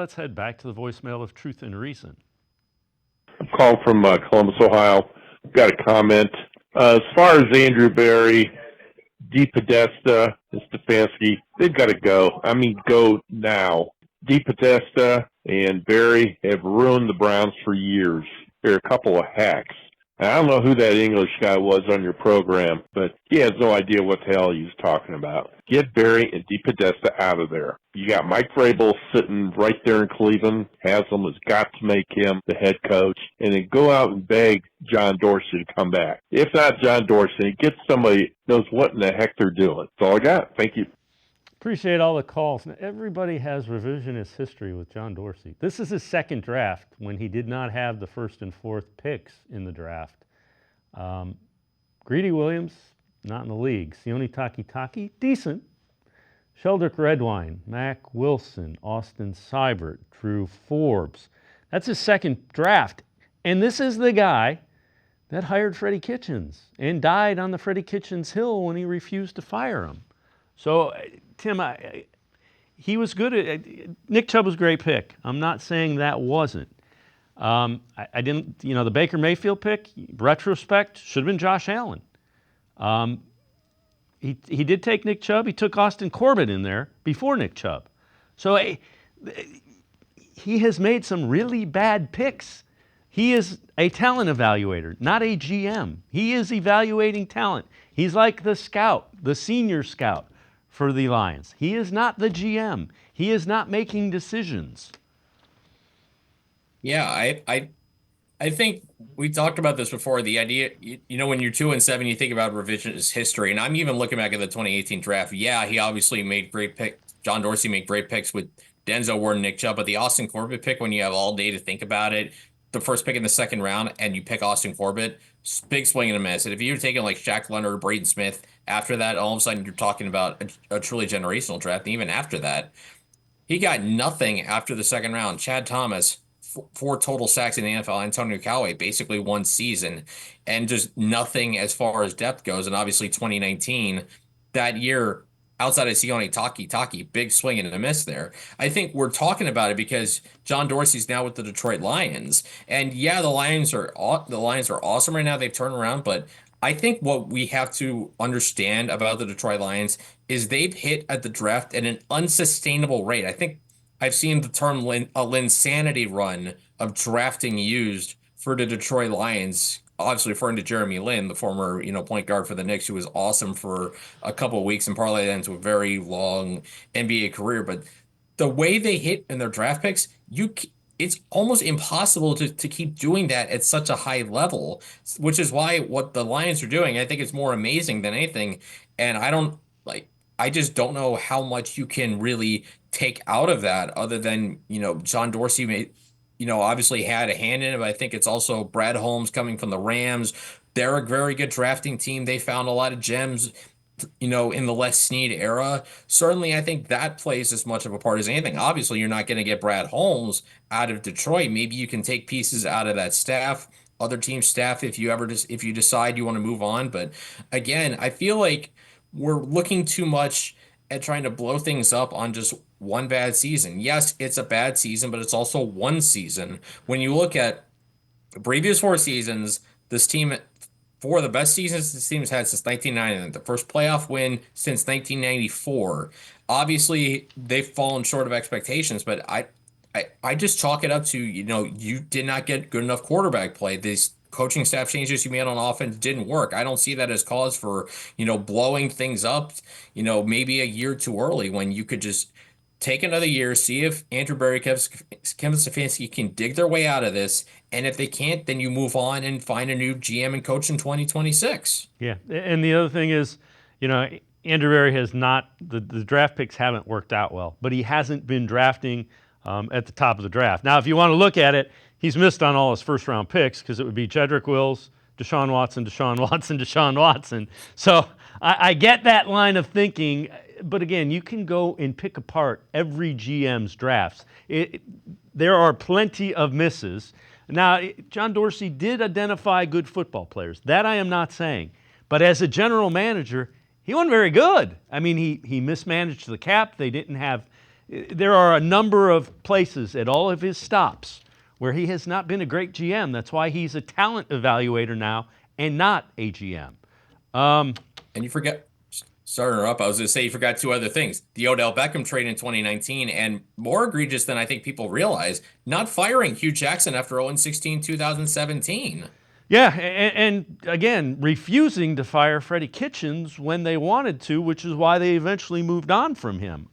Let's head back to the voicemail of Truth and Reason. I'm calling from Columbus, Ohio. Got a comment. As far as Andrew Berry, DePodesta, and Stefanski, they've got to go. I mean, go now. DePodesta and Berry have ruined the Browns for years. They're a couple of hacks. I don't know who that English guy was on your program, but he has no idea what the hell he was talking about. Get Berry and DePodesta out of there. You got Mike Vrabel sitting right there in Cleveland. Haslam has got to make him the head coach, and then go out and beg John Dorsey to come back. If not John Dorsey, get somebody who knows what in the heck they're doing. That's all I got. Thank you. Appreciate all the calls. Now, everybody has revisionist history with John Dorsey. This is his second draft when he did not have the first and fourth picks in the draft. Greedy Williams, not in the league. Sione Takitaki, decent. Sheldrick Redwine, Mac Wilson, Austin Seibert, Drew Forbes. That's his second draft. And this is the guy that hired Freddie Kitchens and died on the Freddie Kitchens hill when he refused to fire him. So, Tim, he was good. Nick Chubb was a great pick. I'm not saying that wasn't. I didn't, the Baker Mayfield pick, retrospect, should have been Josh Allen. He did take Nick Chubb. He took Austin Corbett in there before Nick Chubb. So he has made some really bad picks. He is a talent evaluator, not a GM. He is evaluating talent. He's like the scout, the senior scout for the Lions. He is not the GM. He is not making decisions. Yeah, I think we talked about this before. The idea, when you're 2-7, you think about revisionist history. And I'm even looking back at the 2018 draft. Yeah, he obviously made great picks. John Dorsey made great picks with Denzel Ward and Nick Chubb. But the Austin Corbett pick, when you have all day to think about it, the first pick in the second round, and you pick Austin Corbett, big swing and a miss. And if you're taking like Shaq Leonard or Braden Smith after that, all of a sudden you're talking about a truly generational draft. And even after that, he got nothing after the second round. Chad Thomas, 4 total sacks in the NFL. Antonio Callaway, basically 1 season, and just nothing as far as depth goes. And obviously 2019, that year, outside of Sione Takitaki, big swing and a miss there. I think we're talking about it because John Dorsey's now with the Detroit Lions. And yeah, the Lions are awesome right now. They've turned around, but I think what we have to understand about the Detroit Lions is they've hit at the draft at an unsustainable rate. I think I've seen the term a Linsanity run of drafting used for the Detroit Lions, obviously referring to Jeremy Lin, the former point guard for the Knicks, who was awesome for a couple of weeks and parlayed that into a very long NBA career. But the way they hit in their draft picks, it's almost impossible to keep doing that at such a high level, which is why what the Lions are doing, I think it's more amazing than anything. And I just don't know how much you can really take out of that other than, John Dorsey may, obviously had a hand in it, but I think it's also Brad Holmes coming from the Rams. They're a very good drafting team. They found a lot of gems, in the Les Snead era. Certainly, I think that plays as much of a part as anything. Obviously, you're not going to get Brad Holmes out of Detroit. Maybe you can take pieces out of that staff, other team staff, if you decide you want to move on. But again, I feel like we're looking too much at trying to blow things up on just one bad season. Yes, it's a bad season, but it's also one season. When you look at the previous 4 seasons, this team, 4 of the best seasons this team's had since 1990, the first playoff win since 1994. Obviously, they've fallen short of expectations, but I just chalk it up to, you did not get good enough quarterback play. These coaching staff changes you made on offense didn't work. I don't see that as cause for, blowing things up, maybe a year too early when you could just take another year, see if Andrew Berry, Kevin Stefanski can dig their way out of this. And if they can't, then you move on and find a new GM and coach in 2026. Yeah. And the other thing is, Andrew Berry has not, the draft picks haven't worked out well, but he hasn't been drafting at the top of the draft. Now, if you want to look at it, he's missed on all his first-round picks because it would be Jedrick Wills, Deshaun Watson. So I get that line of thinking, but again, you can go and pick apart every GM's drafts. There are plenty of misses. Now, John Dorsey did identify good football players. That I am not saying. But as a general manager, he wasn't very good. I mean, he mismanaged the cap. They didn't have there are a number of places at all of his stops where he has not been a great GM. That's why he's a talent evaluator now and not a GM. And you forget, sorry to interrupt, I was going to say you forgot two other things. The Odell Beckham trade in 2019, and more egregious than I think people realize, not firing Hugh Jackson after 0-16 2017. Yeah, and again, refusing to fire Freddie Kitchens when they wanted to, which is why they eventually moved on from him.